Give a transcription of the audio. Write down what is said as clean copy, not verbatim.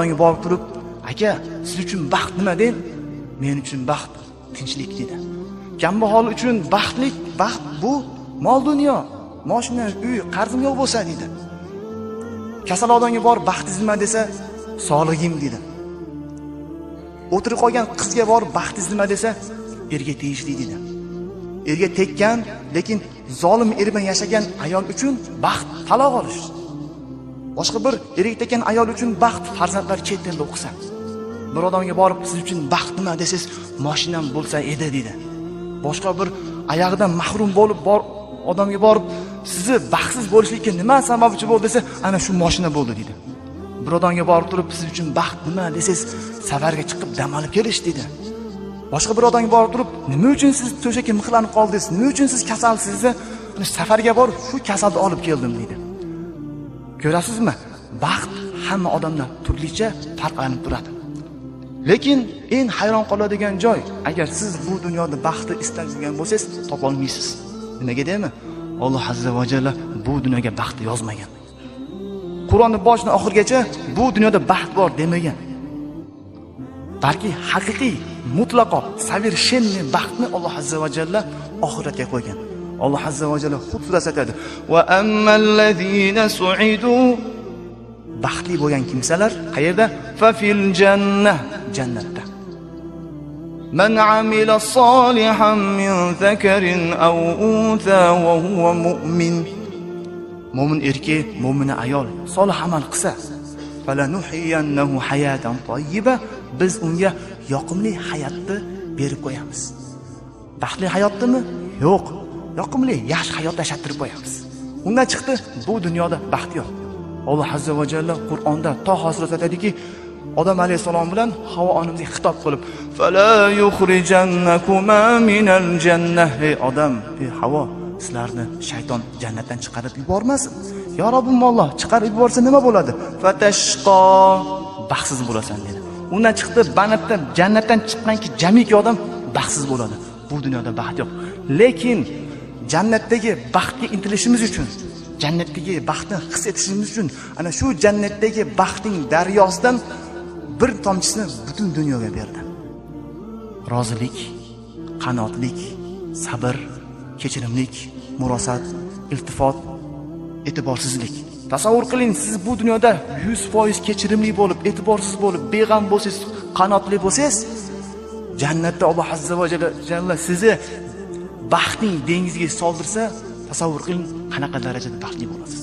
Unga borib turib, aka, siz uchun baxt nima deng? Men uchun baxt tinchlik dedi. Kambag'al uchun baxt bu mol dunyo, mashina, uy, qarzim yo'q bo'lsa dedi. Kasal odamga borib baxtingiz nima desa, sog'ligim dedi. O'tirib qolgan qizga borib baxtingiz nima desa, erga tegishli dedi. Erga tekkan, lekin zolim er bilan yashagan ayol uchun baxt taloq olish. Boshqa bir erga tekkan ayol uchun baxt farzandlar chet elda o'qisa. Bir odamga borib siz uchun baxt nima desangiz, mashinam bo'lsa edi dedi. Boshqa bir oyog'idan mahrum bo'lib odamga borib sizni baxtsiz bo'lishlikka nima sababchi bo'ldi desa, ana shu mashina bo'ldi dedi. Bir odamga borib turib siz uchun baxt nima desangiz, safarga chiqib dam olib kelish dedi. Boshqa bir odamga borib turib, nima uchun siz to'shakka mixlanib qoldingiz? Nima uchun siz kasalsiz? Safarga borib shu kasalni olib keldim dedi. Ko'rasizmi? Baxt hamma odamda turlicha farqlanib turadi. Lekin eng hayron qoladigan joy, agar siz bu dunyoda baxtni istaydigan bo'lsangiz, topa olmaysiz. Nimaga deymi? Alloh azza va jalla bu dunyoga baxtni yozmagan. Qur'onning boshidan oxirigacha bu dunyoda baxt bor demagan. Balki haqiqiy, mutlaqo, совершенный baxtni Alloh azza va jalla oxiratga qo'ygan. Alloh azza va jalla Hud surasida aytadi: "Va ammallazina su'idu" baxtli bo'lgan kimsalar qayerda? Fa fil jannah, jannatda. Man amila solihan min zakarin aw untha wa huwa mu'min. Mo'min erkak, mo'mina ayol solih amal qilsa, falanuhiyannahu hayatan tayyiba, biz unga yoqimli hayotni berib qo'yamiz. Baxtli hayotdimi? Yo'q. Yoqimli, yaxshi hayot yashattirib qo'yamiz. Undan chiqdi, bu dunyoda baxt yo'q. Alloh azza va jalla Qur'onda Toha surasida aytadiki, Odam alayhisalom bilan Havo onamizga xitob qilib, "Fala yukhrijannakuma minal jannah." Ey odam, ey Havo, sizlarni shayton jannatdan chiqarib yubormasin. Ya Robbimolloh, chiqarib yuborsa nima bo'ladi? Fatashqo, baxtsiz bo'lasan dedi. Undan chiqdi, banatdan, jannatdan chiqqanki jamiki odam baxtsiz bo'ladi. Bu dunyoda baxt yo'q. Lekin jannatdagi baxtga intilishimiz uchun, jannatdagi baxtni his etishimiz uchun, ana shu jannatdagi baxtning daryosidan bir tomchisini butun dunyoga berdi. Rozilik, qanoatlik, sabr, kechirimlik, murosat, iltifot, e'tiborsizlik. Tasavvur qiling, siz bu dunyoda 100% kechirimli bo'lib, e'tiborsiz bo'lib, beg'am bo'lsangiz, qanoatli bo'lsangiz, jannatda Alloh azza va jalla sizni baxtning dengiziga soldirsa, tasavvur qiling, qanaqa darajada baxtli bo'lasiz.